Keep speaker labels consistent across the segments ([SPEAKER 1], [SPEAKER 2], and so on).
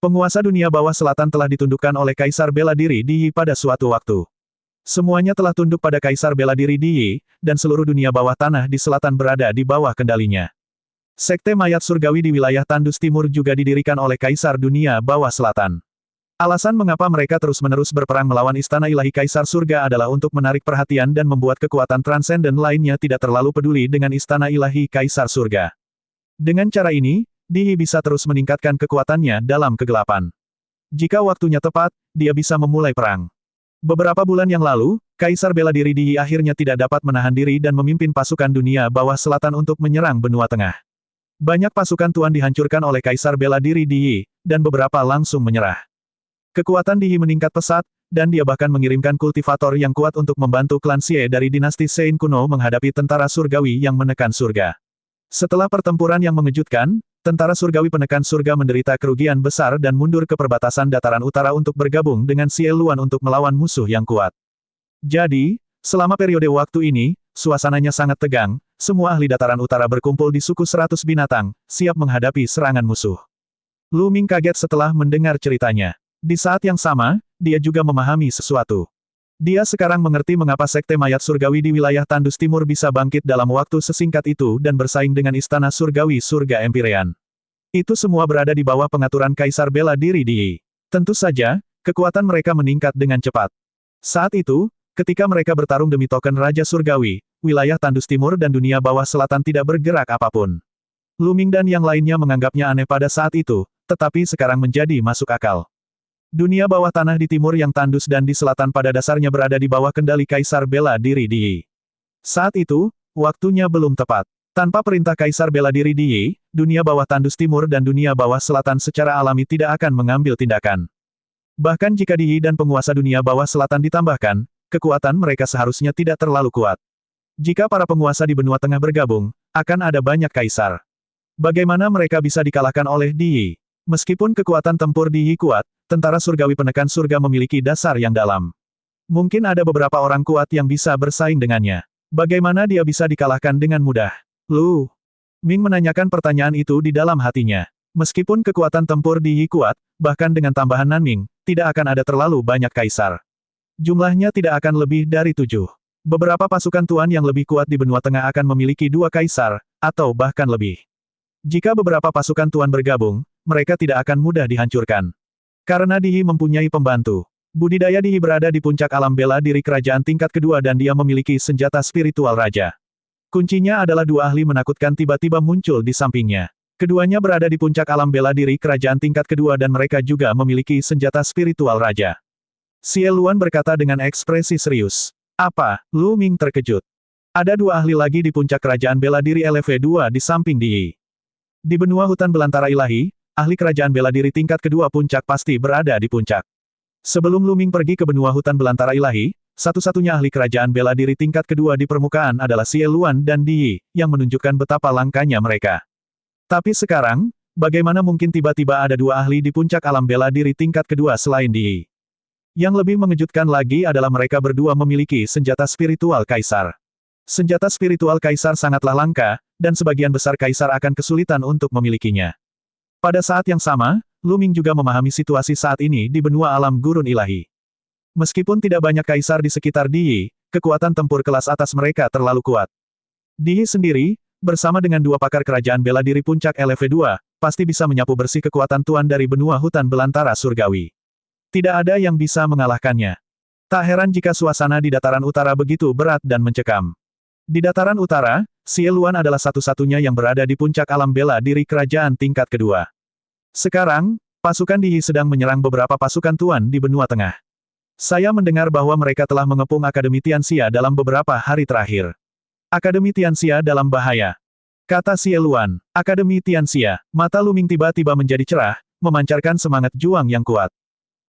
[SPEAKER 1] Penguasa dunia bawah selatan telah ditundukkan oleh Kaisar Bela Diri Di Yi pada suatu waktu. Semuanya telah tunduk pada Kaisar Bela Diri Di Yi, dan seluruh dunia bawah tanah di selatan berada di bawah kendalinya. Sekte mayat surgawi di wilayah Tandus Timur juga didirikan oleh Kaisar dunia bawah selatan. Alasan mengapa mereka terus-menerus berperang melawan Istana Ilahi Kaisar Surga adalah untuk menarik perhatian dan membuat kekuatan transenden lainnya tidak terlalu peduli dengan Istana Ilahi Kaisar Surga. Dengan cara ini, Di Yi bisa terus meningkatkan kekuatannya dalam kegelapan. Jika waktunya tepat, dia bisa memulai perang. Beberapa bulan yang lalu, Kaisar Bela Diri Di Yi akhirnya tidak dapat menahan diri dan memimpin pasukan dunia bawah selatan untuk menyerang benua tengah. Banyak pasukan Tuan dihancurkan oleh Kaisar Bela Diri Di Yi, dan beberapa langsung menyerah. Kekuatan Di Yi meningkat pesat, dan dia bahkan mengirimkan kultivator yang kuat untuk membantu klan Xie dari dinasti Sein kuno menghadapi tentara surgawi yang menekan surga. Setelah pertempuran yang mengejutkan, tentara surgawi penekan surga menderita kerugian besar dan mundur ke perbatasan dataran utara untuk bergabung dengan Xie Luan untuk melawan musuh yang kuat. Jadi, selama periode waktu ini, suasananya sangat tegang, semua ahli dataran utara berkumpul di suku 100 binatang, siap menghadapi serangan musuh. Lu Ming kaget setelah mendengar ceritanya. Di saat yang sama, dia juga memahami sesuatu. Dia sekarang mengerti mengapa Sekte Mayat Surgawi di wilayah Tandus Timur bisa bangkit dalam waktu sesingkat itu dan bersaing dengan Istana Surgawi Surga Empyrean. Itu semua berada di bawah pengaturan Kaisar Bela Diri Di Yi. Tentu saja, kekuatan mereka meningkat dengan cepat. Saat itu, ketika mereka bertarung demi token Raja Surgawi, wilayah Tandus Timur dan dunia bawah selatan tidak bergerak apapun. Lu Ming dan yang lainnya menganggapnya aneh pada saat itu, tetapi sekarang menjadi masuk akal. Dunia bawah tanah di timur yang tandus dan di selatan pada dasarnya berada di bawah kendali Kaisar Bela Diri Di Yi. Saat itu, waktunya belum tepat. Tanpa perintah Kaisar Bela Diri Di Yi, dunia bawah tandus timur dan dunia bawah selatan secara alami tidak akan mengambil tindakan. Bahkan jika Di Yi dan penguasa dunia bawah selatan ditambahkan, kekuatan mereka seharusnya tidak terlalu kuat. Jika para penguasa di benua tengah bergabung, akan ada banyak kaisar. Bagaimana mereka bisa dikalahkan oleh Di Yi? Meskipun kekuatan tempur Di Yi kuat, tentara surgawi penekan surga memiliki dasar yang dalam. Mungkin ada beberapa orang kuat yang bisa bersaing dengannya. Bagaimana dia bisa dikalahkan dengan mudah? Lu Ming menanyakan pertanyaan itu di dalam hatinya. Meskipun kekuatan tempur Di Yi kuat, bahkan dengan tambahan Nanming, tidak akan ada terlalu banyak kaisar. Jumlahnya tidak akan lebih dari 7. Beberapa pasukan tuan yang lebih kuat di benua tengah akan memiliki 2 kaisar, atau bahkan lebih. Jika beberapa pasukan tuan bergabung, mereka tidak akan mudah dihancurkan. Karena Di Yi mempunyai pembantu. Budidaya Di Yi berada di puncak alam bela diri kerajaan tingkat kedua dan dia memiliki senjata spiritual raja. Kuncinya adalah 2 ahli menakutkan tiba-tiba muncul di sampingnya. Keduanya berada di puncak alam bela diri kerajaan tingkat kedua dan mereka juga memiliki senjata spiritual raja. Xie Luan berkata dengan ekspresi serius. Apa? Lu Ming terkejut. Ada 2 ahli lagi di puncak kerajaan bela diri LV2 di samping Di Yi. Di benua hutan belantara ilahi, ahli kerajaan bela diri tingkat kedua puncak pasti berada di puncak. Sebelum Lu Ming pergi ke benua hutan belantara ilahi, satu-satunya ahli kerajaan bela diri tingkat kedua di permukaan adalah Xie Luan dan Di Yi, yang menunjukkan betapa langkanya mereka. Tapi sekarang, bagaimana mungkin tiba-tiba ada 2 ahli di puncak alam bela diri tingkat kedua selain Di Yi? Yang lebih mengejutkan lagi adalah mereka berdua memiliki senjata spiritual kaisar. Senjata spiritual kaisar sangatlah langka, dan sebagian besar kaisar akan kesulitan untuk memilikinya. Pada saat yang sama, Lu Ming juga memahami situasi saat ini di benua alam gurun ilahi. Meskipun tidak banyak kaisar di sekitar Di Yi, kekuatan tempur kelas atas mereka terlalu kuat. Di Yi sendiri, bersama dengan 2 pakar kerajaan bela diri puncak LV2, pasti bisa menyapu bersih kekuatan tuan dari benua hutan belantara surgawi. Tidak ada yang bisa mengalahkannya. Tak heran jika suasana di dataran utara begitu berat dan mencekam. Di dataran utara, Xie Luan adalah satu-satunya yang berada di puncak alam bela diri kerajaan tingkat kedua. Sekarang, pasukan Di Yi sedang menyerang beberapa pasukan tuan di benua tengah. Saya mendengar bahwa mereka telah mengepung Akademi Tianxia dalam beberapa hari terakhir. Akademi Tianxia dalam bahaya. Kata Xie Luan. Akademi Tianxia. Mata Lu Ming tiba-tiba menjadi cerah, memancarkan semangat juang yang kuat.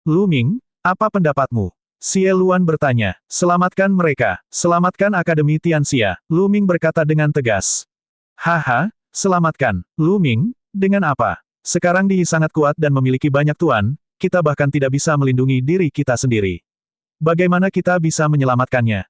[SPEAKER 1] Lu Ming, apa pendapatmu? Xie Luan bertanya. Selamatkan mereka. Selamatkan Akademi Tianxia. Lu Ming berkata dengan tegas. Haha, selamatkan. Lu Ming, dengan apa? Sekarang Di Yi sangat kuat dan memiliki banyak tuan, kita bahkan tidak bisa melindungi diri kita sendiri. Bagaimana kita bisa menyelamatkannya?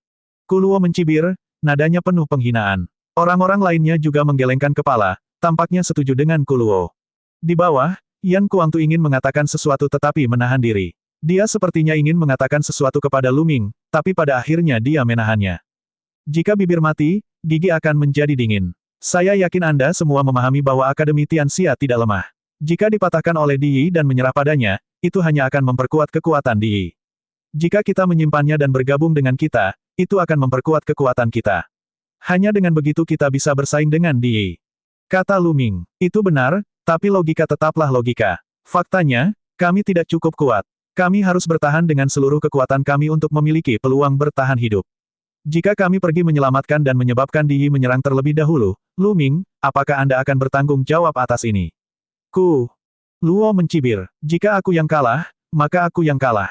[SPEAKER 1] Kuluo mencibir, nadanya penuh penghinaan. Orang-orang lainnya juga menggelengkan kepala, tampaknya setuju dengan Kuluo. Di bawah, Yan Kuangtu ingin mengatakan sesuatu tetapi menahan diri. Dia sepertinya ingin mengatakan sesuatu kepada Lu Ming, tapi pada akhirnya dia menahannya. Jika bibir mati, gigi akan menjadi dingin. Saya yakin Anda semua memahami bahwa Akademi Tianxia tidak lemah. Jika dipatahkan oleh Di Yi dan menyerah padanya, itu hanya akan memperkuat kekuatan Di Yi. Jika kita menyimpannya dan bergabung dengan kita, itu akan memperkuat kekuatan kita. Hanya dengan begitu kita bisa bersaing dengan Di Yi. Kata Lu Ming. Itu benar, tapi logika tetaplah logika. Faktanya, kami tidak cukup kuat. Kami harus bertahan dengan seluruh kekuatan kami untuk memiliki peluang bertahan hidup. Jika kami pergi menyelamatkan dan menyebabkan Di Yi menyerang terlebih dahulu, Lu Ming, apakah Anda akan bertanggung jawab atas ini? Luo mencibir. Jika aku yang kalah, maka aku yang kalah.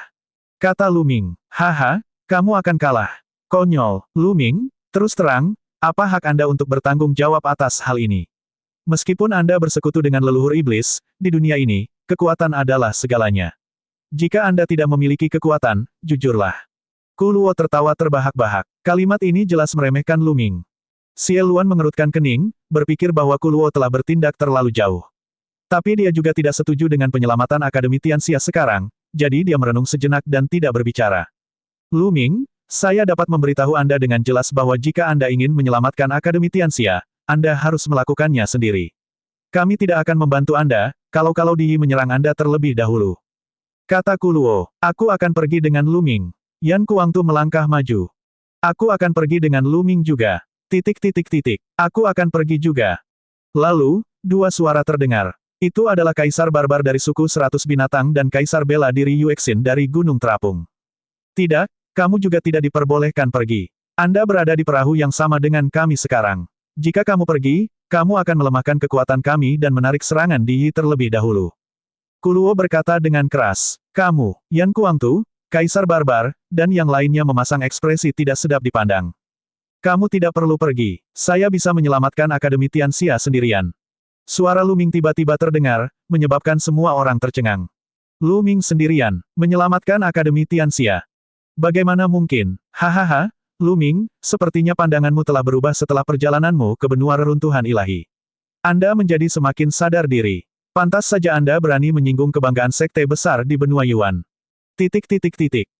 [SPEAKER 1] Kata Lu Ming. Haha, kamu akan kalah. Konyol. Lu Ming, terus terang, apa hak Anda untuk bertanggung jawab atas hal ini? Meskipun Anda bersekutu dengan leluhur iblis, di dunia ini, kekuatan adalah segalanya. Jika Anda tidak memiliki kekuatan, jujurlah. Luo tertawa terbahak-bahak. Kalimat ini jelas meremehkan Lu Ming. Xie Luan mengerutkan kening, berpikir bahwa Luo telah bertindak terlalu jauh. Tapi dia juga tidak setuju dengan penyelamatan Akademi Tianxia sekarang, jadi dia merenung sejenak dan tidak berbicara. Lu Ming, saya dapat memberitahu Anda dengan jelas bahwa jika Anda ingin menyelamatkan Akademi Tianxia, Anda harus melakukannya sendiri. Kami tidak akan membantu Anda, kalau Di Yi menyerang Anda terlebih dahulu. Kata Luo, aku akan pergi dengan Lu Ming. Yan Kuangtu melangkah maju. Aku akan pergi dengan Lu Ming juga. Aku akan pergi juga. Lalu, dua suara terdengar. Itu adalah Kaisar Barbar dari suku 100 binatang dan Kaisar Bela Diri Yuexin dari Gunung Terapung. Tidak, kamu juga tidak diperbolehkan pergi. Anda berada di perahu yang sama dengan kami sekarang. Jika kamu pergi, kamu akan melemahkan kekuatan kami dan menarik serangan Di Yi terlebih dahulu. Luo berkata dengan keras. Kamu, Yan Kuangtu, Kaisar Barbar, dan yang lainnya memasang ekspresi tidak sedap dipandang. Kamu tidak perlu pergi. Saya bisa menyelamatkan Akademi Tianxia sendirian. Suara Lu Ming tiba-tiba terdengar, menyebabkan semua orang tercengang. Lu Ming sendirian, menyelamatkan Akademi Tianxia. Bagaimana mungkin? Hahaha, Lu Ming, sepertinya pandanganmu telah berubah setelah perjalananmu ke benua reruntuhan ilahi. Anda menjadi semakin sadar diri. Pantas saja Anda berani menyinggung kebanggaan sekte besar di benua Yuan.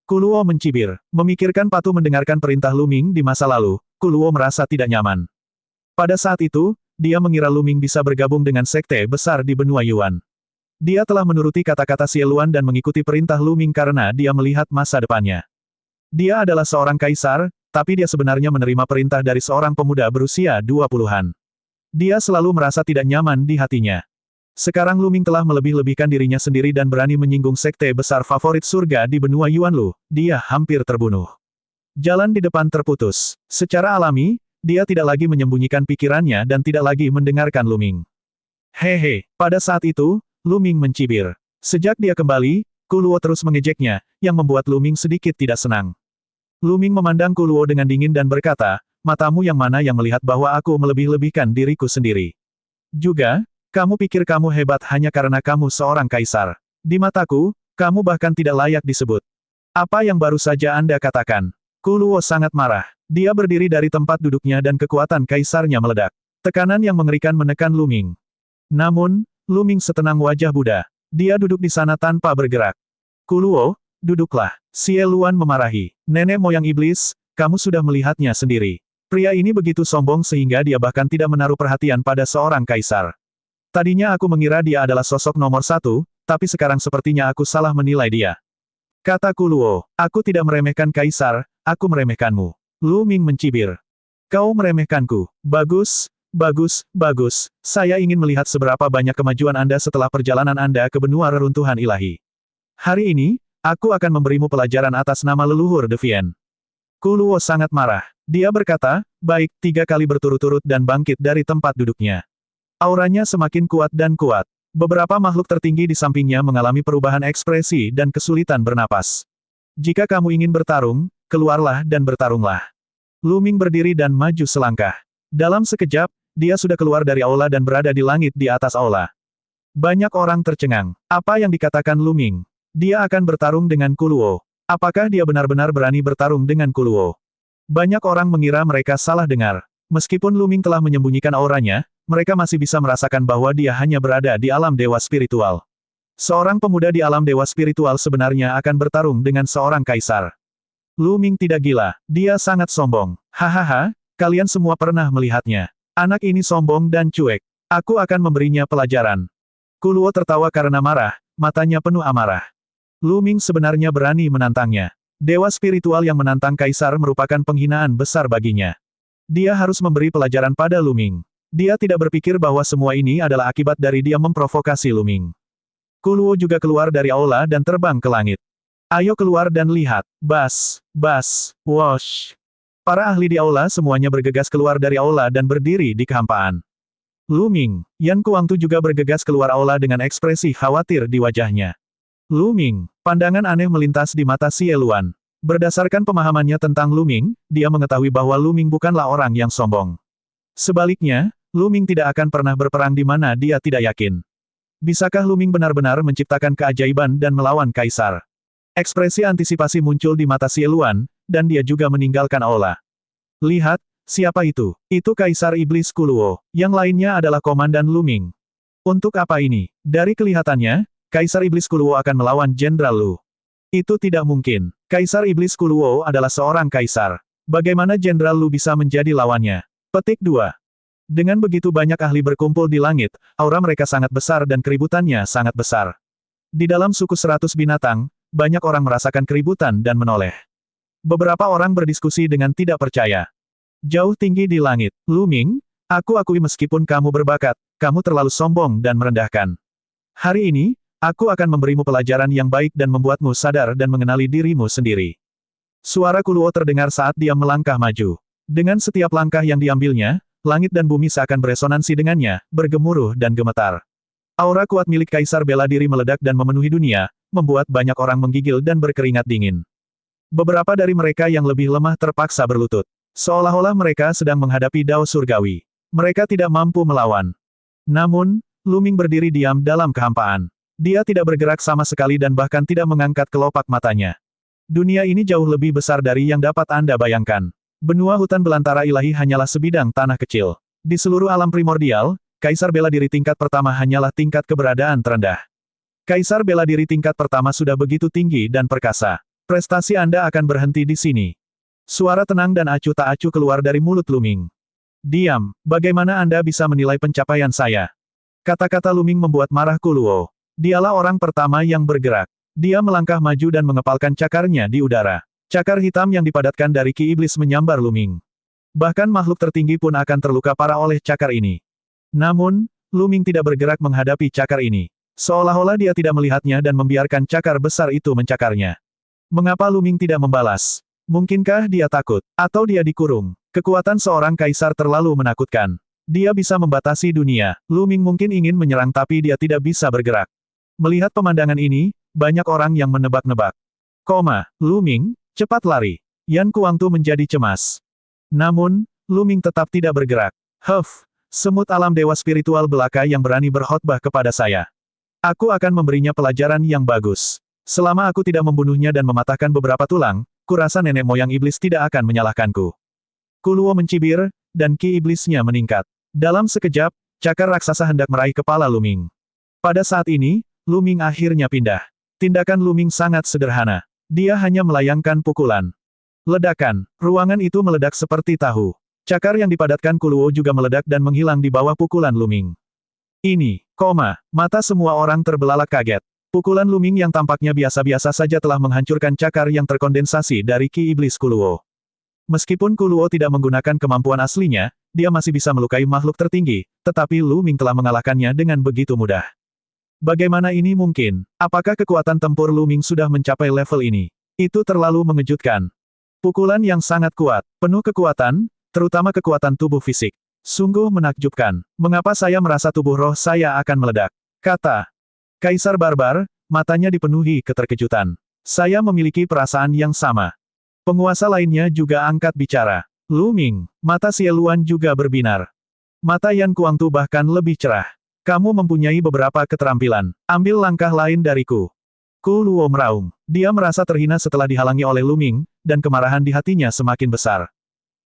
[SPEAKER 1] Luo mencibir. Memikirkan Patu mendengarkan perintah Lu Ming di masa lalu, Luo merasa tidak nyaman. Pada saat itu, dia mengira Lu Ming bisa bergabung dengan sekte besar di benua Yuan. Dia telah menuruti kata-kata Xie Luan dan mengikuti perintah Lu Ming karena dia melihat masa depannya. Dia adalah seorang kaisar, tapi dia sebenarnya menerima perintah dari seorang pemuda berusia 20-an. Dia selalu merasa tidak nyaman di hatinya. Sekarang Lu Ming telah melebih-lebihkan dirinya sendiri dan berani menyinggung sekte besar favorit surga di benua Yuan Lu, dia hampir terbunuh. Jalan di depan terputus. Secara alami, dia tidak lagi menyembunyikan pikirannya dan tidak lagi mendengarkan Lu Ming. Hehe, pada saat itu, Lu Ming mencibir. Sejak dia kembali, Luo terus mengejeknya, yang membuat Lu Ming sedikit tidak senang. Lu Ming memandang Luo dengan dingin dan berkata, matamu yang mana yang melihat bahwa aku melebih-lebihkan diriku sendiri. Juga, kamu pikir kamu hebat hanya karena kamu seorang kaisar. Di mataku, kamu bahkan tidak layak disebut. Apa yang baru saja Anda katakan? Luo sangat marah. Dia berdiri dari tempat duduknya dan kekuatan kaisarnya meledak. Tekanan yang mengerikan menekan Lu Ming. Namun, Lu Ming setenang wajah Buddha. Dia duduk di sana tanpa bergerak. Luo, duduklah. Xie Luan memarahi. Nenek moyang iblis, kamu sudah melihatnya sendiri. Pria ini begitu sombong sehingga dia bahkan tidak menaruh perhatian pada seorang kaisar. Tadinya aku mengira dia adalah sosok nomor satu, tapi sekarang sepertinya aku salah menilai dia. Kata Luo, aku tidak meremehkan kaisar, aku meremehkanmu. Lu Ming mencibir. Kau meremehkanku. Bagus, bagus, bagus. Saya ingin melihat seberapa banyak kemajuan Anda setelah perjalanan Anda ke benua reruntuhan ilahi. Hari ini, aku akan memberimu pelajaran atas nama leluhur Devian. Luo sangat marah. Dia berkata, baik, 3 kali berturut-turut dan bangkit dari tempat duduknya. Auranya semakin kuat dan kuat. Beberapa makhluk tertinggi di sampingnya mengalami perubahan ekspresi dan kesulitan bernapas. Jika kamu ingin bertarung, keluarlah dan bertarunglah. Lu Ming berdiri dan maju selangkah. Dalam sekejap, dia sudah keluar dari aula dan berada di langit di atas aula. Banyak orang tercengang. Apa yang dikatakan Lu Ming? Dia akan bertarung dengan Luo. Apakah dia benar-benar berani bertarung dengan Luo? Banyak orang mengira mereka salah dengar. Meskipun Lu Ming telah menyembunyikan auranya, mereka masih bisa merasakan bahwa dia hanya berada di alam dewa spiritual. Seorang pemuda di alam dewa spiritual sebenarnya akan bertarung dengan seorang kaisar. Lu Ming tidak gila, dia sangat sombong. Hahaha, kalian semua pernah melihatnya. Anak ini sombong dan cuek. Aku akan memberinya pelajaran. Kuluo tertawa karena marah, matanya penuh amarah. Lu Ming sebenarnya berani menantangnya. Dewa spiritual yang menantang kaisar merupakan penghinaan besar baginya. Dia harus memberi pelajaran pada Lu Ming. Dia tidak berpikir bahwa semua ini adalah akibat dari dia memprovokasi Lu Ming. Kuluo juga keluar dari aula dan terbang ke langit. Ayo keluar dan lihat. Bas, bas, wosh. Para ahli di aula semuanya bergegas keluar dari aula dan berdiri di kehampaan. Lu Ming, Yan Kuangtu juga bergegas keluar aula dengan ekspresi khawatir di wajahnya. Lu Ming, pandangan aneh melintas di mata Xie Luan. Berdasarkan pemahamannya tentang Lu Ming, dia mengetahui bahwa Lu Ming bukanlah orang yang sombong. Sebaliknya, Lu Ming tidak akan pernah berperang di mana dia tidak yakin. Bisakah Lu Ming benar-benar menciptakan keajaiban dan melawan kaisar? Ekspresi antisipasi muncul di mata Xie Luan, dan dia juga meninggalkan aula. Lihat, siapa itu? Itu Kaisar Iblis Kuluo. Yang lainnya adalah Komandan Lu Ming. Untuk apa ini? Dari kelihatannya, Kaisar Iblis Kuluo akan melawan Jenderal Lu. Itu tidak mungkin. Kaisar Iblis Kuluo adalah seorang kaisar. Bagaimana Jenderal Lu bisa menjadi lawannya? Petik 2. Dengan begitu banyak ahli berkumpul di langit, aura mereka sangat besar dan keributannya sangat besar. Di dalam suku 100 binatang, banyak orang merasakan keributan dan menoleh. Beberapa orang berdiskusi dengan tidak percaya. Jauh tinggi di langit, Lu Ming, aku akui meskipun kamu berbakat, kamu terlalu sombong dan merendahkan. Hari ini, aku akan memberimu pelajaran yang baik dan membuatmu sadar dan mengenali dirimu sendiri. Suara Kuluo terdengar saat dia melangkah maju. Dengan setiap langkah yang diambilnya, langit dan bumi seakan beresonansi dengannya, bergemuruh dan gemetar. Aura kuat milik Kaisar Bela Diri meledak dan memenuhi dunia, membuat banyak orang menggigil dan berkeringat dingin. Beberapa dari mereka yang lebih lemah terpaksa berlutut. Seolah-olah mereka sedang menghadapi dao surgawi. Mereka tidak mampu melawan. Namun, Lu Ming berdiri diam dalam kehampaan. Dia tidak bergerak sama sekali dan bahkan tidak mengangkat kelopak matanya. Dunia ini jauh lebih besar dari yang dapat Anda bayangkan. Benua hutan belantara ilahi hanyalah sebidang tanah kecil. Di seluruh alam primordial, Kaisar Bela Diri tingkat pertama hanyalah tingkat keberadaan terendah. Kaisar Bela Diri tingkat pertama sudah begitu tinggi dan perkasa. Prestasi Anda akan berhenti di sini. Suara tenang dan acuh tak acuh keluar dari mulut Lu Ming. Diam, bagaimana Anda bisa menilai pencapaian saya? Kata-kata Lu Ming membuat marah Kuluo. Dialah orang pertama yang bergerak. Dia melangkah maju dan mengepalkan cakarnya di udara. Cakar hitam yang dipadatkan dari Ki Iblis menyambar Lu Ming. Bahkan makhluk tertinggi pun akan terluka parah oleh cakar ini. Namun, Lu Ming tidak bergerak menghadapi cakar ini. Seolah-olah dia tidak melihatnya dan membiarkan cakar besar itu mencakarnya. Mengapa Lu Ming tidak membalas? Mungkinkah dia takut? Atau dia dikurung? Kekuatan seorang kaisar terlalu menakutkan. Dia bisa membatasi dunia. Lu Ming mungkin ingin menyerang tapi dia tidak bisa bergerak. Melihat pemandangan ini, banyak orang yang menebak-nebak. Lu Ming, cepat lari. Yan Kuangtu menjadi cemas. Namun, Lu Ming tetap tidak bergerak. Semut alam dewa spiritual belaka yang berani berkhotbah kepada saya. Aku akan memberinya pelajaran yang bagus. Selama aku tidak membunuhnya dan mematahkan beberapa tulang, kurasa nenek moyang iblis tidak akan menyalahkanku. Kuluo mencibir, dan ki iblisnya meningkat. Dalam sekejap, cakar raksasa hendak meraih kepala Lu Ming. Pada saat ini, Lu Ming akhirnya pindah. Tindakan Lu Ming sangat sederhana. Dia hanya melayangkan pukulan. Ledakan, ruangan itu meledak seperti tahu. Cakar yang dipadatkan Kuluo juga meledak dan menghilang di bawah pukulan Lu Ming. Mata semua orang terbelalak kaget. Pukulan Lu Ming yang tampaknya biasa-biasa saja telah menghancurkan cakar yang terkondensasi dari Ki Iblis Kuluo. Meskipun Kuluo tidak menggunakan kemampuan aslinya, dia masih bisa melukai makhluk tertinggi, tetapi Lu Ming telah mengalahkannya dengan begitu mudah. Bagaimana ini mungkin? Apakah kekuatan tempur Lu Ming sudah mencapai level ini? Itu terlalu mengejutkan. Pukulan yang sangat kuat, penuh kekuatan, terutama kekuatan tubuh fisik. Sungguh menakjubkan. Mengapa saya merasa tubuh roh saya akan meledak? Kata Kaisar Barbar, matanya dipenuhi keterkejutan. Saya memiliki perasaan yang sama. Penguasa lainnya juga angkat bicara. Lu Ming, mata Xie Luan juga berbinar. Mata Yan Kuangtu bahkan lebih cerah. Kamu mempunyai beberapa keterampilan. Ambil langkah lain dariku. Kuluo meraung. Dia merasa terhina setelah dihalangi oleh Lu Ming, dan kemarahan di hatinya semakin besar.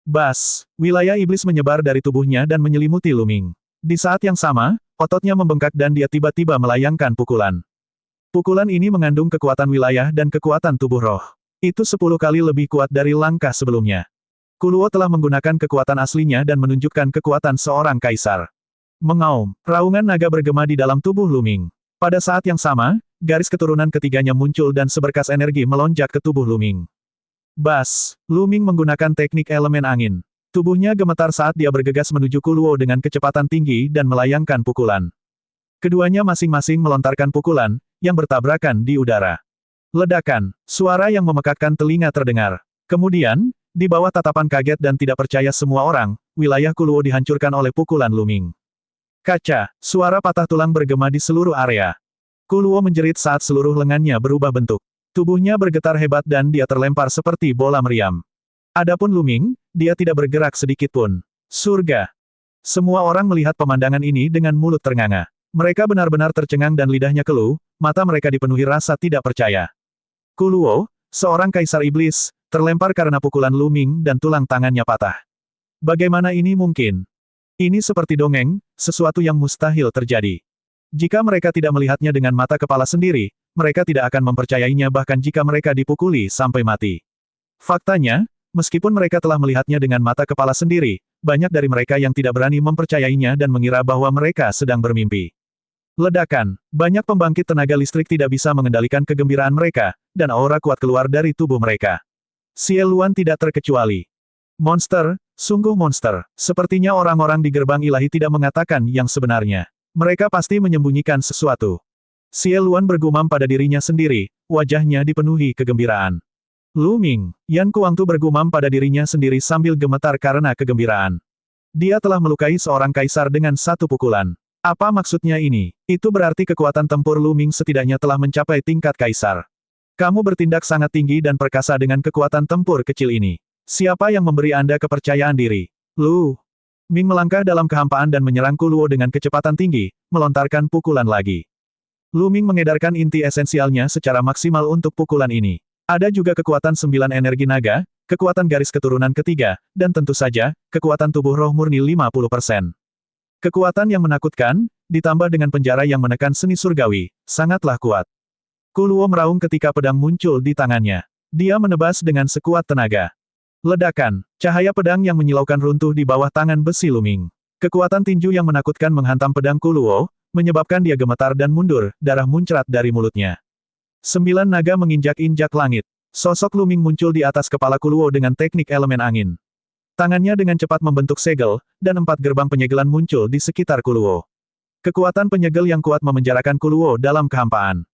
[SPEAKER 1] Bas, wilayah iblis menyebar dari tubuhnya dan menyelimuti Lu Ming. Di saat yang sama, ototnya membengkak dan dia tiba-tiba melayangkan pukulan. Pukulan ini mengandung kekuatan wilayah dan kekuatan tubuh roh. Itu 10 kali lebih kuat dari langkah sebelumnya. Kuluo telah menggunakan kekuatan aslinya dan menunjukkan kekuatan seorang kaisar. Mengaum, raungan naga bergema di dalam tubuh Lu Ming. Pada saat yang sama, garis keturunan ketiganya muncul dan seberkas energi melonjak ke tubuh Lu Ming. Bas, Lu Ming menggunakan teknik elemen angin. Tubuhnya gemetar saat dia bergegas menuju Kuluo dengan kecepatan tinggi dan melayangkan pukulan. Keduanya masing-masing melontarkan pukulan, yang bertabrakan di udara. Ledakan, suara yang memekakkan telinga terdengar. Kemudian, di bawah tatapan kaget dan tidak percaya semua orang, wilayah Kuluo dihancurkan oleh pukulan Lu Ming. Kaca, suara patah tulang bergema di seluruh area. Kuluo menjerit saat seluruh lengannya berubah bentuk. Tubuhnya bergetar hebat dan dia terlempar seperti bola meriam. Adapun Lu Ming, dia tidak bergerak sedikit pun. Surga. Semua orang melihat pemandangan ini dengan mulut ternganga. Mereka benar-benar tercengang dan lidahnya keluh, mata mereka dipenuhi rasa tidak percaya. Kuluo, seorang kaisar iblis, terlempar karena pukulan Lu Ming dan tulang tangannya patah. Bagaimana ini mungkin? Ini seperti dongeng, sesuatu yang mustahil terjadi. Jika mereka tidak melihatnya dengan mata kepala sendiri, mereka tidak akan mempercayainya bahkan jika mereka dipukuli sampai mati. Faktanya, meskipun mereka telah melihatnya dengan mata kepala sendiri, banyak dari mereka yang tidak berani mempercayainya dan mengira bahwa mereka sedang bermimpi. Ledakan, banyak pembangkit tenaga listrik tidak bisa mengendalikan kegembiraan mereka, dan aura kuat keluar dari tubuh mereka. Xie Luan tidak terkecuali. Monster, sungguh monster. Sepertinya orang-orang di gerbang ilahi tidak mengatakan yang sebenarnya. Mereka pasti menyembunyikan sesuatu. Xie Luan bergumam pada dirinya sendiri, wajahnya dipenuhi kegembiraan. Lu Ming, Yan Kuangtu bergumam pada dirinya sendiri sambil gemetar karena kegembiraan. Dia telah melukai seorang kaisar dengan satu pukulan. Apa maksudnya ini? Itu berarti kekuatan tempur Lu Ming setidaknya telah mencapai tingkat kaisar. Kamu bertindak sangat tinggi dan perkasa dengan kekuatan tempur kecil ini. Siapa yang memberi Anda kepercayaan diri? Lu Ming melangkah dalam kehampaan dan menyerang Kuluo dengan kecepatan tinggi, melontarkan pukulan lagi. Lu Ming mengedarkan inti esensialnya secara maksimal untuk pukulan ini. Ada juga kekuatan 9 energi naga, kekuatan garis keturunan ketiga, dan tentu saja, kekuatan tubuh roh murni 50%. Kekuatan yang menakutkan, ditambah dengan penjara yang menekan seni surgawi, sangatlah kuat. Kuluo meraung ketika pedang muncul di tangannya. Dia menebas dengan sekuat tenaga. Ledakan, cahaya pedang yang menyilaukan runtuh di bawah tangan besi Lu Ming. Kekuatan tinju yang menakutkan menghantam pedang Kuluo, menyebabkan dia gemetar dan mundur, darah muncrat dari mulutnya. 9 naga menginjak-injak langit. Sosok Lu Ming muncul di atas kepala Kuluo dengan teknik elemen angin. Tangannya dengan cepat membentuk segel, dan 4 gerbang penyegelan muncul di sekitar Kuluo. Kekuatan penyegel yang kuat memenjarakan Kuluo dalam kehampaan.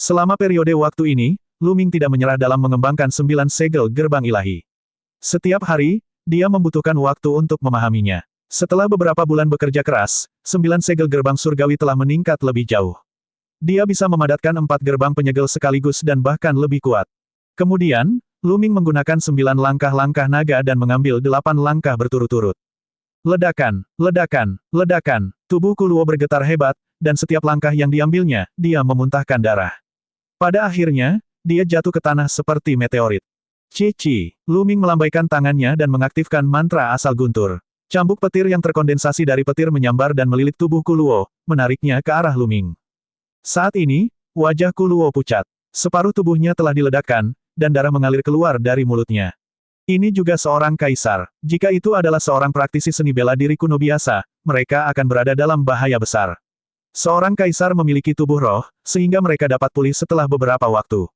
[SPEAKER 1] Selama periode waktu ini, Lu Ming tidak menyerah dalam mengembangkan 9 segel gerbang ilahi. Setiap hari, dia membutuhkan waktu untuk memahaminya. Setelah beberapa bulan bekerja keras, 9 segel gerbang surgawi telah meningkat lebih jauh. Dia bisa memadatkan 4 gerbang penyegel sekaligus dan bahkan lebih kuat. Kemudian, Lu Ming menggunakan 9 langkah-langkah naga dan mengambil 8 langkah berturut-turut. Ledakan, ledakan, ledakan, tubuh Kuluo bergetar hebat, dan setiap langkah yang diambilnya, dia memuntahkan darah. Pada akhirnya, dia jatuh ke tanah seperti meteorit. Cici, Lu Ming melambaikan tangannya dan mengaktifkan mantra asal guntur. Cambuk petir yang terkondensasi dari petir menyambar dan melilit tubuh Kuluo, menariknya ke arah Lu Ming. Saat ini, wajah Kuluo pucat. Separuh tubuhnya telah diledakkan, dan darah mengalir keluar dari mulutnya. Ini juga seorang kaisar. Jika itu adalah seorang praktisi seni bela diri kuno biasa, mereka akan berada dalam bahaya besar. Seorang kaisar memiliki tubuh roh, sehingga mereka dapat pulih setelah beberapa waktu.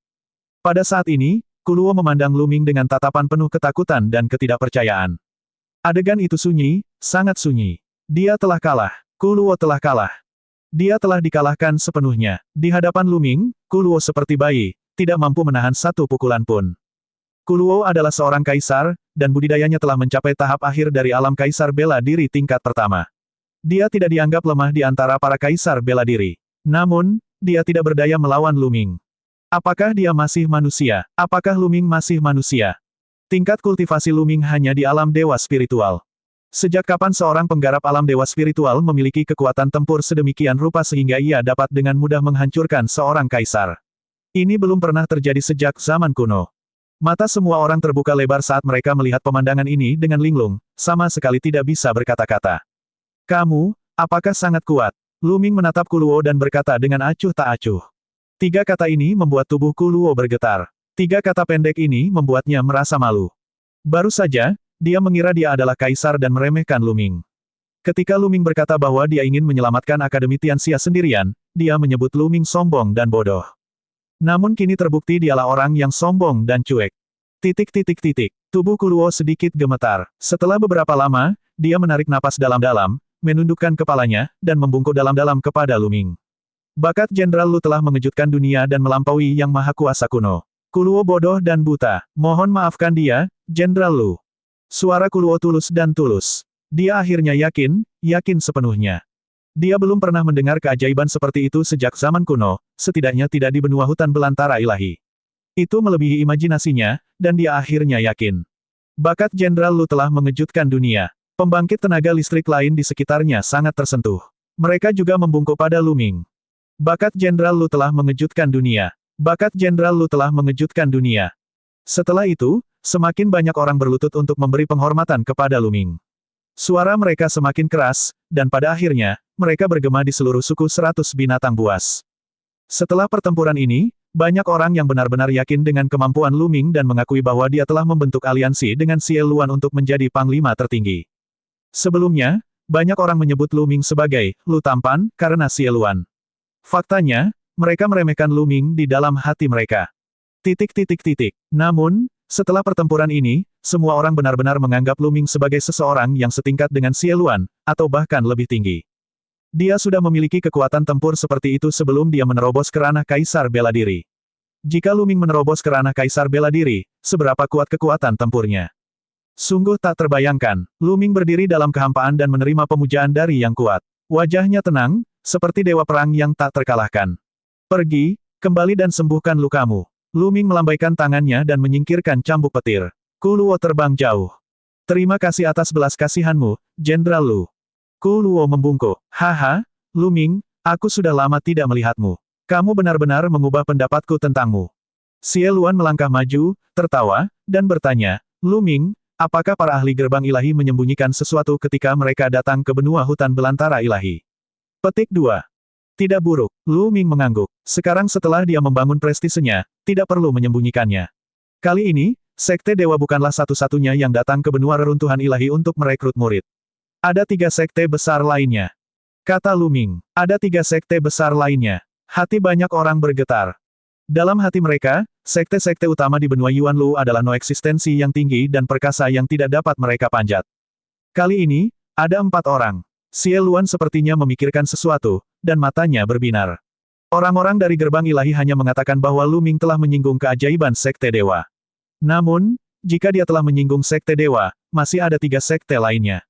[SPEAKER 1] Pada saat ini, Kuluo memandang Lu Ming dengan tatapan penuh ketakutan dan ketidakpercayaan. Adegan itu sunyi, sangat sunyi. Dia telah kalah. Kuluo telah kalah. Dia telah dikalahkan sepenuhnya. Di hadapan Lu Ming, Kuluo seperti bayi, tidak mampu menahan satu pukulan pun. Kuluo adalah seorang kaisar, dan budidayanya telah mencapai tahap akhir dari alam kaisar bela diri tingkat pertama. Dia tidak dianggap lemah di antara para kaisar bela diri. Namun, dia tidak berdaya melawan Lu Ming. Apakah dia masih manusia? Apakah Lu Ming masih manusia? Tingkat kultivasi Lu Ming hanya di alam dewa spiritual. Sejak kapan seorang penggarap alam dewa spiritual memiliki kekuatan tempur sedemikian rupa sehingga ia dapat dengan mudah menghancurkan seorang kaisar? Ini belum pernah terjadi sejak zaman kuno. Mata semua orang terbuka lebar saat mereka melihat pemandangan ini dengan linglung, sama sekali tidak bisa berkata-kata. Kamu, apakah sangat kuat? Lu Ming menatap Kuluo dan berkata dengan acuh tak acuh. Tiga kata ini membuat tubuh Kuluo bergetar. Tiga kata pendek ini membuatnya merasa malu. Baru saja, dia mengira dia adalah kaisar dan meremehkan Lu Ming. Ketika Lu Ming berkata bahwa dia ingin menyelamatkan Akademi Tianxia sendirian, dia menyebut Lu Ming sombong dan bodoh. Namun kini terbukti dialah orang yang sombong dan cuek. Tubuh Kuluo sedikit gemetar. Setelah beberapa lama, dia menarik napas dalam-dalam, menundukkan kepalanya, dan membungkuk dalam-dalam kepada Lu Ming. Bakat Jenderal Lu telah mengejutkan dunia dan melampaui Yang Maha Kuasa kuno. Kuluo bodoh dan buta. Mohon maafkan dia, Jenderal Lu. Suara Kuluo tulus dan tulus. Dia akhirnya yakin sepenuhnya. Dia belum pernah mendengar keajaiban seperti itu sejak zaman kuno, setidaknya tidak di benua hutan belantara ilahi. Itu melebihi imajinasinya, dan dia akhirnya yakin. Bakat Jenderal Lu telah mengejutkan dunia. Pembangkit tenaga listrik lain di sekitarnya sangat tersentuh. Mereka juga membungkuk pada Lu Ming. Bakat Jenderal Lu telah mengejutkan dunia. Bakat Jenderal Lu telah mengejutkan dunia. Setelah itu, semakin banyak orang berlutut untuk memberi penghormatan kepada Lu Ming. Suara mereka semakin keras, dan pada akhirnya, mereka bergema di seluruh suku 100 binatang buas. Setelah pertempuran ini, banyak orang yang benar-benar yakin dengan kemampuan Lu Ming dan mengakui bahwa dia telah membentuk aliansi dengan Xie Luan untuk menjadi panglima tertinggi. Sebelumnya, banyak orang menyebut Lu Ming sebagai Lu Tampan karena Xie Luan. Faktanya, mereka meremehkan Lu Ming di dalam hati mereka. Namun, setelah pertempuran ini, semua orang benar-benar menganggap Lu Ming sebagai seseorang yang setingkat dengan Xie Luan, atau bahkan lebih tinggi. Dia sudah memiliki kekuatan tempur seperti itu sebelum dia menerobos ke ranah Kaisar Bela Diri. Jika Lu Ming menerobos ke ranah Kaisar Bela Diri, seberapa kuat kekuatan tempurnya? Sungguh tak terbayangkan. Lu Ming berdiri dalam kehampaan dan menerima pemujaan dari yang kuat. Wajahnya tenang, seperti dewa perang yang tak terkalahkan. Pergi, kembali dan sembuhkan lukamu. Lu Ming melambaikan tangannya dan menyingkirkan cambuk petir. Kuluo terbang jauh. Terima kasih atas belas kasihanmu, Jenderal Lu. Kuluo membungkuk. Haha, Lu Ming, aku sudah lama tidak melihatmu. Kamu benar-benar mengubah pendapatku tentangmu. Xie Luan melangkah maju, tertawa, dan bertanya, Lu Ming, apakah para ahli gerbang ilahi menyembunyikan sesuatu ketika mereka datang ke benua hutan belantara ilahi? Petik 2. Tidak buruk, Lu Ming mengangguk. Sekarang setelah dia membangun prestisenya, tidak perlu menyembunyikannya. Kali ini, Sekte Dewa bukanlah satu-satunya yang datang ke benua reruntuhan ilahi untuk merekrut murid. Ada 3 sekte besar lainnya. Kata Lu Ming. Ada 3 sekte besar lainnya. Hati banyak orang bergetar. Dalam hati mereka, sekte-sekte utama di benua Yuan Lu adalah no eksistensi yang tinggi dan perkasa yang tidak dapat mereka panjat. Kali ini, ada 4 orang. Xie Luan sepertinya memikirkan sesuatu, dan matanya berbinar. Orang-orang dari gerbang ilahi hanya mengatakan bahwa Lu Ming telah menyinggung keajaiban Sekte Dewa. Namun, jika dia telah menyinggung Sekte Dewa, masih ada 3 sekte lainnya.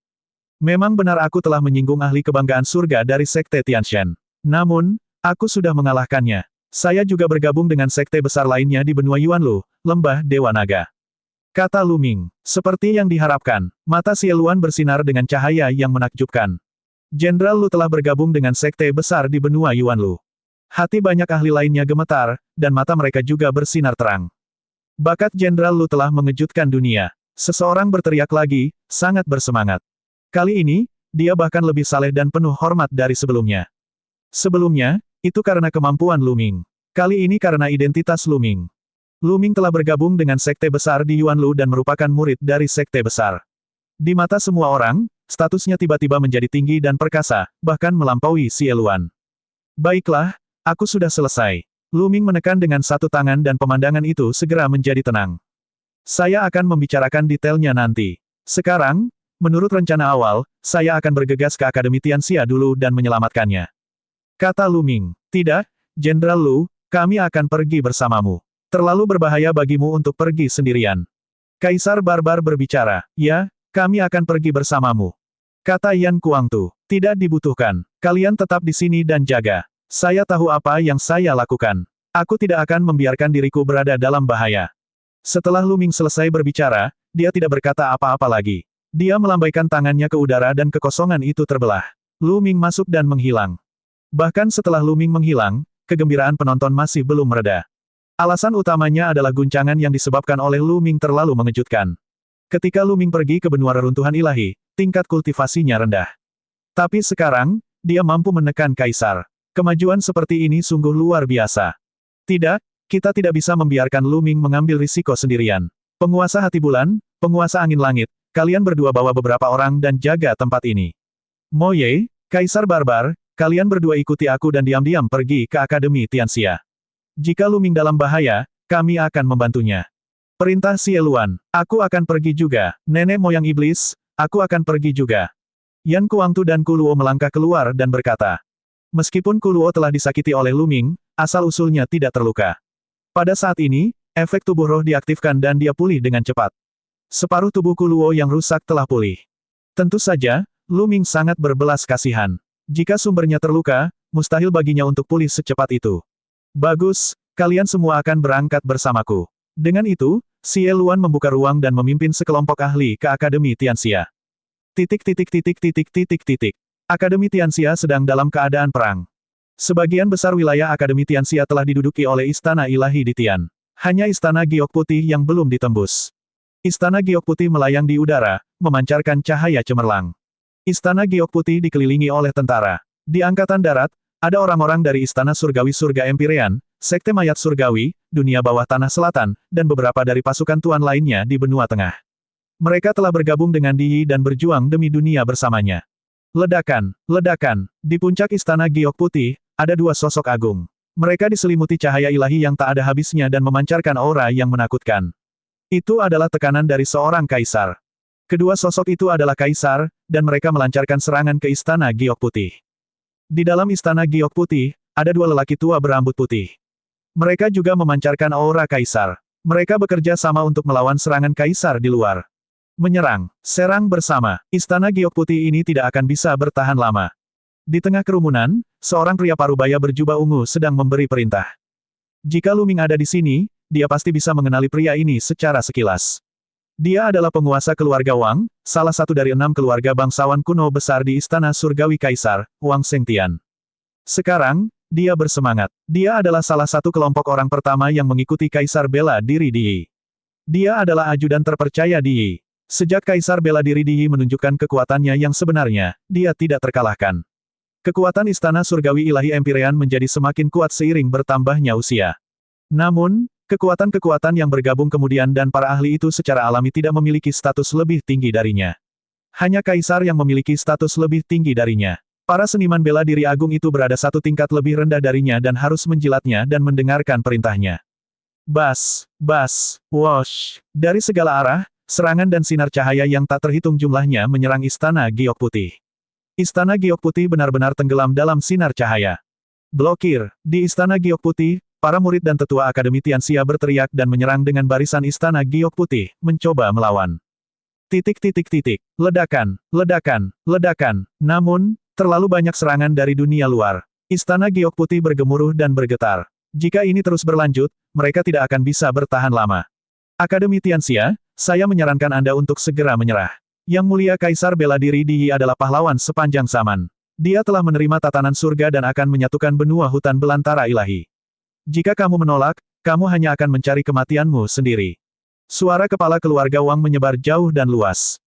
[SPEAKER 1] Memang benar aku telah menyinggung ahli kebanggaan surga dari Sekte Tianshan. Namun, aku sudah mengalahkannya. Saya juga bergabung dengan sekte besar lainnya di benua Yuan Lu, Lembah Dewa Naga. Kata Lu Ming. Seperti yang diharapkan, mata Xie Luan bersinar dengan cahaya yang menakjubkan. Jenderal Lu telah bergabung dengan sekte besar di benua Yuan Lu. Hati banyak ahli lainnya gemetar, dan mata mereka juga bersinar terang. Bakat Jenderal Lu telah mengejutkan dunia. Seseorang berteriak lagi, sangat bersemangat. Kali ini, dia bahkan lebih saleh dan penuh hormat dari sebelumnya. Sebelumnya, itu karena kemampuan Lu Ming. Kali ini karena identitas Lu Ming. Lu Ming telah bergabung dengan sekte besar di Yuan Lu dan merupakan murid dari sekte besar. Di mata semua orang, statusnya tiba-tiba menjadi tinggi dan perkasa, bahkan melampaui Xie Luan. Baiklah, aku sudah selesai. Lu Ming menekan dengan satu tangan dan pemandangan itu segera menjadi tenang. Saya akan membicarakan detailnya nanti. Sekarang, menurut rencana awal, saya akan bergegas ke Akademi Tianxia dulu dan menyelamatkannya. Kata Lu Ming. Tidak, Jenderal Lu, kami akan pergi bersamamu. Terlalu berbahaya bagimu untuk pergi sendirian. Kaisar Barbar berbicara. Ya, kami akan pergi bersamamu. Kata Yan Kuangtu. Tidak dibutuhkan. Kalian tetap di sini dan jaga. Saya tahu apa yang saya lakukan. Aku tidak akan membiarkan diriku berada dalam bahaya. Setelah Lu Ming selesai berbicara, dia tidak berkata apa-apa lagi. Dia melambaikan tangannya ke udara dan kekosongan itu terbelah. Lu Ming masuk dan menghilang. Bahkan setelah Lu Ming menghilang, kegembiraan penonton masih belum mereda. Alasan utamanya adalah guncangan yang disebabkan oleh Lu Ming terlalu mengejutkan. Ketika Lu Ming pergi ke benua reruntuhan ilahi, tingkat kultivasinya rendah. Tapi sekarang, dia mampu menekan kaisar. Kemajuan seperti ini sungguh luar biasa. Tidak, kita tidak bisa membiarkan Lu Ming mengambil risiko sendirian. Penguasa hati bulan, penguasa angin langit, kalian berdua bawa beberapa orang dan jaga tempat ini. Mo Ye, Kaisar Barbar, kalian berdua ikuti aku dan diam-diam pergi ke Akademi Tianxia. Jika Lu Ming dalam bahaya, kami akan membantunya. Perintah Xie Luan, aku akan pergi juga. Nenek moyang iblis, aku akan pergi juga. Yan Kuangtu dan Kuluo melangkah keluar dan berkata. Meskipun Kuluo telah disakiti oleh Lu Ming, asal-usulnya tidak terluka. Pada saat ini, efek tubuh roh diaktifkan dan dia pulih dengan cepat. Separuh tubuh Kuluo yang rusak telah pulih. Tentu saja, Lu Ming sangat berbelas kasihan. Jika sumbernya terluka, mustahil baginya untuk pulih secepat itu. Bagus, kalian semua akan berangkat bersamaku. Dengan itu, Xie Luan membuka ruang dan memimpin sekelompok ahli ke Akademi Tianxia. Akademi Tianxia sedang dalam keadaan perang. Sebagian besar wilayah Akademi Tianxia telah diduduki oleh Istana Ilahi di Tian. Hanya Istana Giok Putih yang belum ditembus. Istana Giok Putih melayang di udara, memancarkan cahaya cemerlang. Istana Giok Putih dikelilingi oleh tentara. Di Angkatan Darat, ada orang-orang dari Istana Surgawi Surga Empyrean, Sekte Mayat Surgawi, Dunia Bawah Tanah Selatan, dan beberapa dari pasukan tuan lainnya di benua tengah. Mereka telah bergabung dengan Di Yi dan berjuang demi dunia bersamanya. Ledakan, ledakan. Di puncak Istana Giok Putih, ada dua sosok agung. Mereka diselimuti cahaya ilahi yang tak ada habisnya dan memancarkan aura yang menakutkan. Itu adalah tekanan dari seorang kaisar. Kedua sosok itu adalah kaisar, dan mereka melancarkan serangan ke Istana Giok Putih. Di dalam Istana Giok Putih, ada dua lelaki tua berambut putih. Mereka juga memancarkan aura kaisar. Mereka bekerja sama untuk melawan serangan kaisar di luar. Menyerang, serang bersama. Istana Giok Putih ini tidak akan bisa bertahan lama. Di tengah kerumunan, seorang pria parubaya berjubah ungu sedang memberi perintah. Jika Lu Ming ada di sini, dia pasti bisa mengenali pria ini secara sekilas. Dia adalah penguasa keluarga Wang, salah satu dari 6 keluarga bangsawan kuno besar di Istana Surgawi Kaisar, Wang Shengtian. Sekarang, dia bersemangat. Dia adalah salah satu kelompok orang pertama yang mengikuti Kaisar bela diri Di Yi. Dia adalah ajudan terpercaya Di Yi. Sejak Kaisar bela diri Di Yi menunjukkan kekuatannya yang sebenarnya, dia tidak terkalahkan. Kekuatan Istana Surgawi Ilahi Empyrean menjadi semakin kuat seiring bertambahnya usia. Namun, kekuatan-kekuatan yang bergabung kemudian dan para ahli itu secara alami tidak memiliki status lebih tinggi darinya. Hanya Kaisar yang memiliki status lebih tinggi darinya. Para seniman bela diri agung itu berada satu tingkat lebih rendah darinya dan harus menjilatnya dan mendengarkan perintahnya. Bas, wosh. Dari segala arah, serangan dan sinar cahaya yang tak terhitung jumlahnya menyerang Istana Giok Putih. Istana Giok Putih benar-benar tenggelam dalam sinar cahaya. Blokir, di Istana Giok Putih, para murid dan tetua Akademi Tianxia berteriak dan menyerang dengan barisan Istana Giok Putih, mencoba melawan. Ledakan, ledakan, ledakan. Namun, terlalu banyak serangan dari dunia luar. Istana Giok Putih bergemuruh dan bergetar. Jika ini terus berlanjut, mereka tidak akan bisa bertahan lama. Akademi Tianxia, saya menyarankan Anda untuk segera menyerah. Yang mulia Kaisar bela diri Di Yi adalah pahlawan sepanjang zaman. Dia telah menerima tatanan surga dan akan menyatukan benua hutan belantara ilahi. Jika kamu menolak, kamu hanya akan mencari kematianmu sendiri. Suara kepala keluarga Wang menyebar jauh dan luas.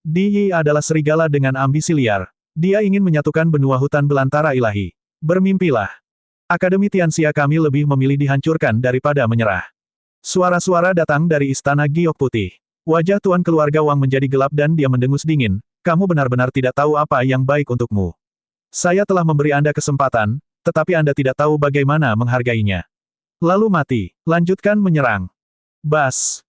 [SPEAKER 1] Di Yi adalah serigala dengan ambisi liar. Dia ingin menyatukan benua hutan belantara ilahi. Bermimpilah. Akademi Tianxia kami lebih memilih dihancurkan daripada menyerah. Suara-suara datang dari Istana Giok Putih. Wajah tuan keluarga Wang menjadi gelap dan dia mendengus dingin. Kamu benar-benar tidak tahu apa yang baik untukmu. Saya telah memberi Anda kesempatan, tetapi Anda tidak tahu bagaimana menghargainya. Lalu mati. Lanjutkan menyerang. Bas,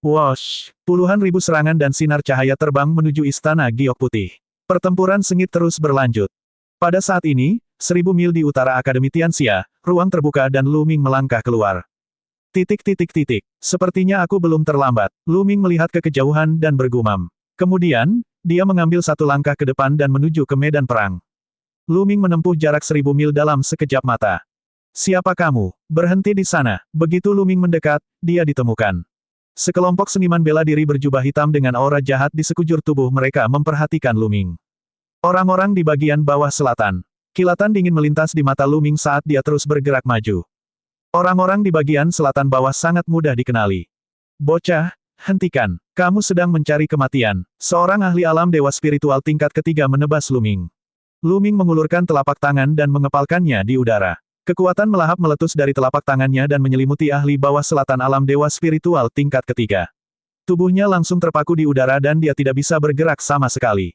[SPEAKER 1] wosh. Puluhan ribu serangan dan sinar cahaya terbang menuju Istana Giok Putih. Pertempuran sengit terus berlanjut. Pada saat ini, 1000 mil di utara Akademi Tianxia, ruang terbuka dan Lu Ming melangkah keluar. Sepertinya aku belum terlambat. Lu Ming melihat ke kejauhan dan bergumam. Kemudian, dia mengambil satu langkah ke depan dan menuju ke medan perang. Lu Ming menempuh jarak 1000 mil dalam sekejap mata. Siapa kamu? Berhenti di sana. Begitu Lu Ming mendekat, dia ditemukan. Sekelompok seniman bela diri berjubah hitam dengan aura jahat di sekujur tubuh mereka memperhatikan Lu Ming. Orang-orang di bagian bawah selatan. Kilatan dingin melintas di mata Lu Ming saat dia terus bergerak maju. Orang-orang di bagian selatan bawah sangat mudah dikenali. Bocah, hentikan. Kamu sedang mencari kematian. Seorang ahli alam dewa spiritual tingkat ketiga menebas Lu Ming. Lu Ming mengulurkan telapak tangan dan mengepalkannya di udara. Kekuatan melahap meletus dari telapak tangannya dan menyelimuti ahli bawah selatan alam dewa spiritual tingkat ketiga. Tubuhnya langsung terpaku di udara dan dia tidak bisa bergerak sama sekali.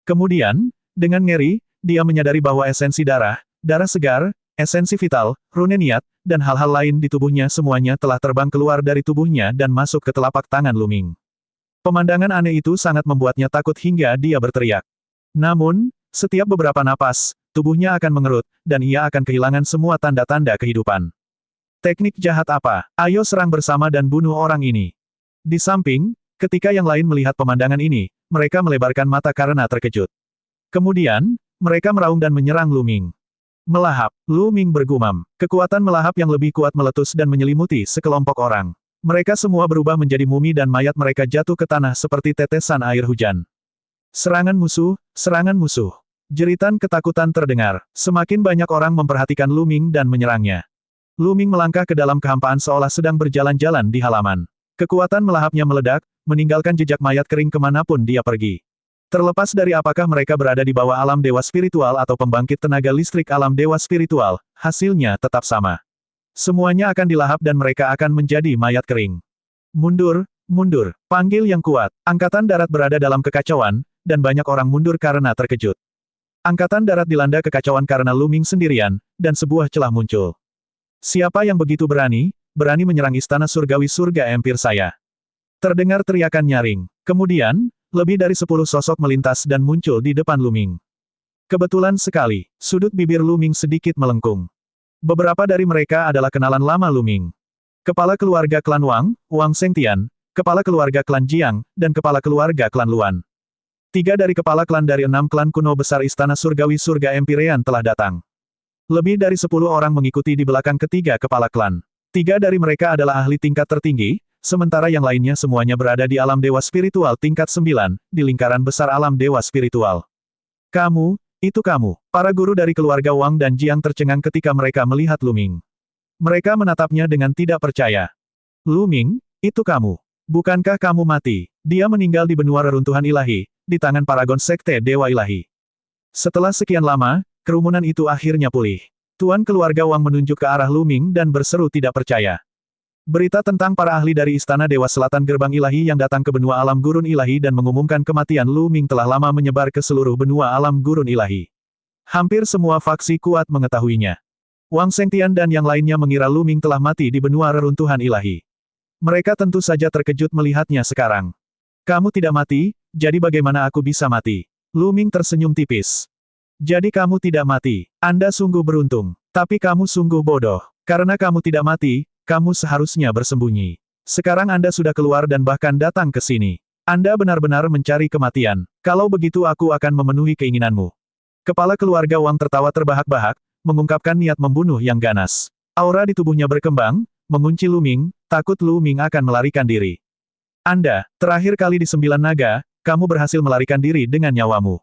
[SPEAKER 1] Kemudian, dengan ngeri, dia menyadari bahwa esensi darah segar, esensi vital, rune niat, dan hal-hal lain di tubuhnya semuanya telah terbang keluar dari tubuhnya dan masuk ke telapak tangan Luming. Pemandangan aneh itu sangat membuatnya takut hingga dia berteriak. Namun, setiap beberapa napas, tubuhnya akan mengerut, dan ia akan kehilangan semua tanda-tanda kehidupan. Teknik jahat apa? Ayo serang bersama dan bunuh orang ini. Di samping, ketika yang lain melihat pemandangan ini, mereka melebarkan mata karena terkejut. Kemudian, mereka meraung dan menyerang Luming. Melahap, Luming bergumam. Kekuatan melahap yang lebih kuat meletus dan menyelimuti sekelompok orang. Mereka semua berubah menjadi mumi dan mayat mereka jatuh ke tanah seperti tetesan air hujan. Serangan musuh, serangan musuh. Jeritan ketakutan terdengar. Semakin banyak orang memperhatikan Luming dan menyerangnya. Luming melangkah ke dalam kehampaan seolah sedang berjalan-jalan di halaman. Kekuatan melahapnya meledak, meninggalkan jejak mayat kering kemanapun dia pergi. Terlepas dari apakah mereka berada di bawah alam dewa spiritual atau pembangkit tenaga listrik alam dewa spiritual, hasilnya tetap sama. Semuanya akan dilahap dan mereka akan menjadi mayat kering. Mundur, mundur, panggil yang kuat. Angkatan darat berada dalam kekacauan, dan banyak orang mundur karena terkejut. Angkatan darat dilanda kekacauan karena Luming sendirian, dan sebuah celah muncul. Siapa yang begitu berani menyerang istana surgawi surga empir saya? Terdengar teriakan nyaring. Kemudian, lebih dari 10 sosok melintas dan muncul di depan Luming. Kebetulan sekali, sudut bibir Luming sedikit melengkung. Beberapa dari mereka adalah kenalan lama Luming. Kepala keluarga klan Wang, Wang Sengtian, kepala keluarga klan Jiang, dan kepala keluarga klan Luan. 3 dari kepala klan dari 6 klan kuno besar istana surgawi surga Empyrean telah datang. Lebih dari 10 orang mengikuti di belakang ketiga kepala klan. 3 dari mereka adalah ahli tingkat tertinggi, sementara yang lainnya semuanya berada di alam dewa spiritual tingkat 9, di lingkaran besar alam dewa spiritual. Kamu, itu kamu. Para guru dari keluarga Wang dan Jiang tercengang ketika mereka melihat Luming. Mereka menatapnya dengan tidak percaya. Luming, itu kamu. Bukankah kamu mati? Dia meninggal di benua reruntuhan ilahi, di tangan paragon sekte dewa ilahi. Setelah sekian lama, kerumunan itu akhirnya pulih. Tuan keluarga Wang menunjuk ke arah Luming dan berseru tidak percaya. Berita tentang para ahli dari Istana Dewa Selatan Gerbang Ilahi yang datang ke benua alam gurun ilahi dan mengumumkan kematian Luming telah lama menyebar ke seluruh benua alam gurun ilahi. Hampir semua faksi kuat mengetahuinya. Wang Sengtian dan yang lainnya mengira Luming telah mati di benua reruntuhan ilahi. Mereka tentu saja terkejut melihatnya sekarang. Kamu tidak mati, jadi bagaimana aku bisa mati? Luming tersenyum tipis. Jadi kamu tidak mati. Anda sungguh beruntung. Tapi kamu sungguh bodoh. Karena kamu tidak mati, kamu seharusnya bersembunyi. Sekarang Anda sudah keluar dan bahkan datang ke sini. Anda benar-benar mencari kematian. Kalau begitu aku akan memenuhi keinginanmu. Kepala keluarga Wang tertawa terbahak-bahak, mengungkapkan niat membunuh yang ganas. Aura di tubuhnya berkembang, mengunci Luming, takut Luming akan melarikan diri. Anda, terakhir kali di 9 naga, kamu berhasil melarikan diri dengan nyawamu.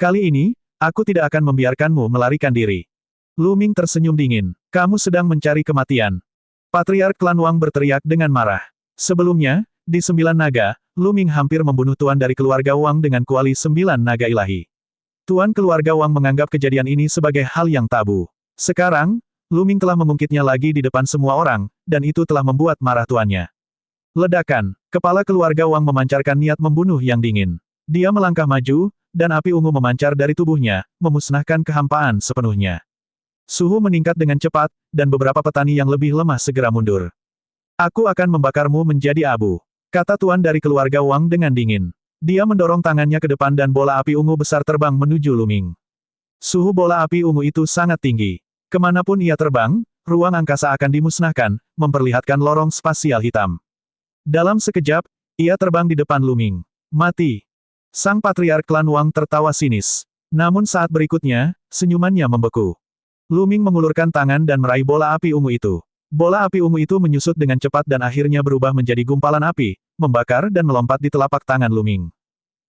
[SPEAKER 1] Kali ini, aku tidak akan membiarkanmu melarikan diri. Luming tersenyum dingin. Kamu sedang mencari kematian. Patriark klan Wang berteriak dengan marah. Sebelumnya, di 9 naga, Luming hampir membunuh tuan dari keluarga Wang dengan kuali 9 naga ilahi. Tuan keluarga Wang menganggap kejadian ini sebagai hal yang tabu. Sekarang, Luming telah mengungkitnya lagi di depan semua orang, dan itu telah membuat marah tuannya. Ledakan, kepala keluarga Wang memancarkan niat membunuh yang dingin. Dia melangkah maju, dan api ungu memancar dari tubuhnya, memusnahkan kehampaan sepenuhnya. Suhu meningkat dengan cepat, dan beberapa petani yang lebih lemah segera mundur. Aku akan membakarmu menjadi abu, kata tuan dari keluarga Wang dengan dingin. Dia mendorong tangannya ke depan dan bola api ungu besar terbang menuju Luming. Suhu bola api ungu itu sangat tinggi. Kemanapun ia terbang, ruang angkasa akan dimusnahkan, memperlihatkan lorong spasial hitam. Dalam sekejap, ia terbang di depan Luming. Mati. Sang patriark klan Wang tertawa sinis. Namun saat berikutnya, senyumannya membeku. Luming mengulurkan tangan dan meraih bola api ungu itu. Bola api ungu itu menyusut dengan cepat dan akhirnya berubah menjadi gumpalan api, membakar dan melompat di telapak tangan Luming.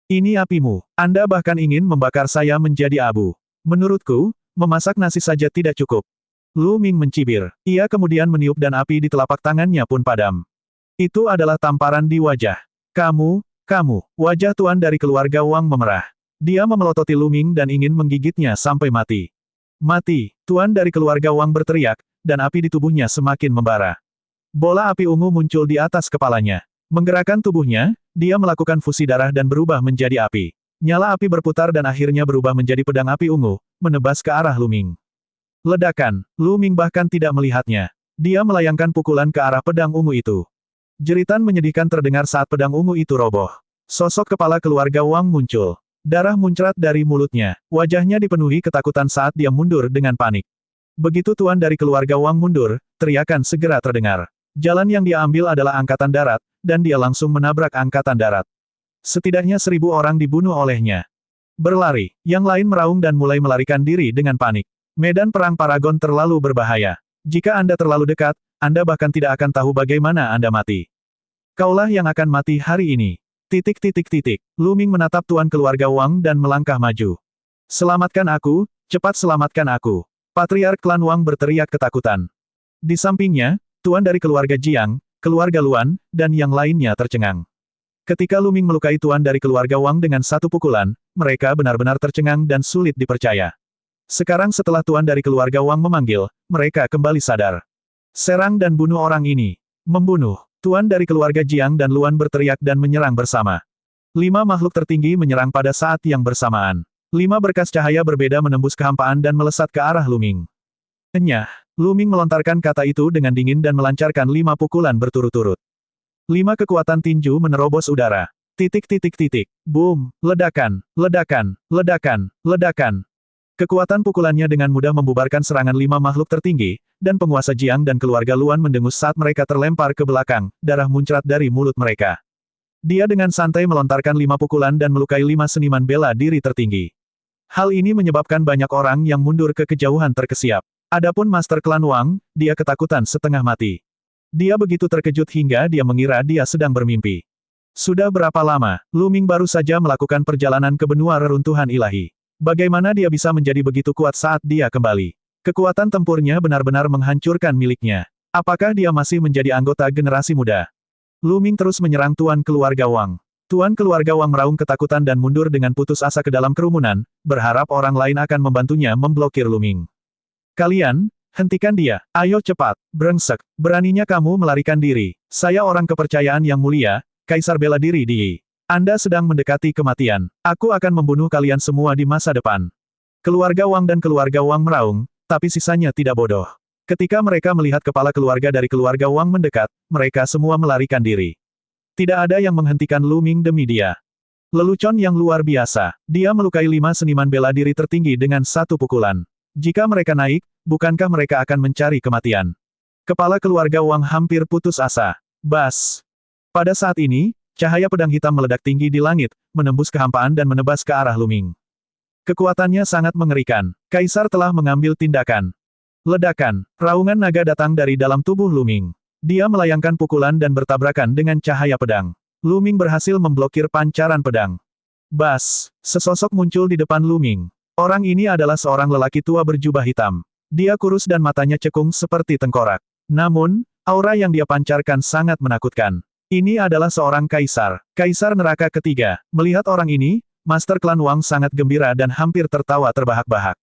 [SPEAKER 1] Ini apimu. Anda bahkan ingin membakar saya menjadi abu. Menurutku, memasak nasi saja tidak cukup. Luming mencibir. Ia kemudian meniup dan api di telapak tangannya pun padam. Itu adalah tamparan di wajah. Kamu. Wajah tuan dari keluarga Wang memerah. Dia memelototi Luming dan ingin menggigitnya sampai mati. Mati! Tuan dari keluarga Wang berteriak, dan api di tubuhnya semakin membara. Bola api ungu muncul di atas kepalanya. Menggerakkan tubuhnya, dia melakukan fusi darah dan berubah menjadi api. Nyala api berputar dan akhirnya berubah menjadi pedang api ungu, menebas ke arah Lu Ming. Ledakan, Lu Ming bahkan tidak melihatnya. Dia melayangkan pukulan ke arah pedang ungu itu. Jeritan menyedihkan terdengar saat pedang ungu itu roboh. Sosok kepala keluarga Wang muncul. Darah muncrat dari mulutnya. Wajahnya dipenuhi ketakutan saat dia mundur dengan panik. Begitu tuan dari keluarga Wang mundur, teriakan segera terdengar. Jalan yang dia ambil adalah angkatan darat, dan dia langsung menabrak angkatan darat. Setidaknya 1000 orang dibunuh olehnya. Berlari, yang lain meraung dan mulai melarikan diri dengan panik. Medan perang Paragon terlalu berbahaya. Jika Anda terlalu dekat, Anda bahkan tidak akan tahu bagaimana Anda mati. Kaulah yang akan mati hari ini. Lu Ming menatap tuan keluarga Wang dan melangkah maju. Selamatkan aku, cepat selamatkan aku. Patriark klan Wang berteriak ketakutan. Di sampingnya, tuan dari keluarga Jiang, keluarga Luan, dan yang lainnya tercengang. Ketika Lu Ming melukai tuan dari keluarga Wang dengan satu pukulan, mereka benar-benar tercengang dan sulit dipercaya. Sekarang setelah tuan dari keluarga Wang memanggil, mereka kembali sadar. Serang dan bunuh orang ini. Membunuh. Tuan dari keluarga Jiang dan Luan berteriak dan menyerang bersama. 5 makhluk tertinggi menyerang pada saat yang bersamaan. 5 berkas cahaya berbeda menembus kehampaan dan melesat ke arah Lu Ming. Enyah, Lu Ming melontarkan kata itu dengan dingin dan melancarkan 5 pukulan berturut-turut. 5 kekuatan tinju menerobos udara. Boom, ledakan, ledakan, ledakan, ledakan. Kekuatan pukulannya dengan mudah membubarkan serangan 5 makhluk tertinggi, dan penguasa Jiang dan keluarga Luan mendengus saat mereka terlempar ke belakang, darah muncrat dari mulut mereka. Dia dengan santai melontarkan 5 pukulan dan melukai 5 seniman bela diri tertinggi. Hal ini menyebabkan banyak orang yang mundur ke kejauhan terkesiap. Adapun Master Klan Wang, dia ketakutan setengah mati. Dia begitu terkejut hingga dia mengira dia sedang bermimpi. Sudah berapa lama, Lu Ming baru saja melakukan perjalanan ke benua reruntuhan ilahi. Bagaimana dia bisa menjadi begitu kuat saat dia kembali? Kekuatan tempurnya benar-benar menghancurkan miliknya. Apakah dia masih menjadi anggota generasi muda? Lu Ming terus menyerang tuan keluarga Wang. Tuan keluarga Wang meraung ketakutan dan mundur dengan putus asa ke dalam kerumunan, berharap orang lain akan membantunya memblokir Lu Ming. Kalian, hentikan dia. Ayo cepat. Brengsek. Beraninya kamu melarikan diri. Saya orang kepercayaan yang mulia, Kaisar Bela Diri Di. Anda sedang mendekati kematian. Aku akan membunuh kalian semua di masa depan. Keluarga Wang dan keluarga Wang meraung, tapi sisanya tidak bodoh. Ketika mereka melihat kepala keluarga dari keluarga Wang mendekat, mereka semua melarikan diri. Tidak ada yang menghentikan Lu Ming demi dia. Lelucon yang luar biasa. Dia melukai 5 seniman bela diri tertinggi dengan satu pukulan. Jika mereka naik, bukankah mereka akan mencari kematian? Kepala keluarga Wang hampir putus asa. Bas. Pada saat ini, cahaya pedang hitam meledak tinggi di langit, menembus kehampaan dan menebas ke arah Lu Ming. Kekuatannya sangat mengerikan. Kaisar telah mengambil tindakan. Ledakan. Raungan naga datang dari dalam tubuh Lu Ming. Dia melayangkan pukulan dan bertabrakan dengan cahaya pedang. Lu Ming berhasil memblokir pancaran pedang. Bas. Sesosok muncul di depan Lu Ming. Orang ini adalah seorang lelaki tua berjubah hitam. Dia kurus dan matanya cekung seperti tengkorak. Namun, aura yang dia pancarkan sangat menakutkan. Ini adalah seorang kaisar. Kaisar neraka ketiga. Melihat orang ini, Master Klan Wang sangat gembira dan hampir tertawa terbahak-bahak.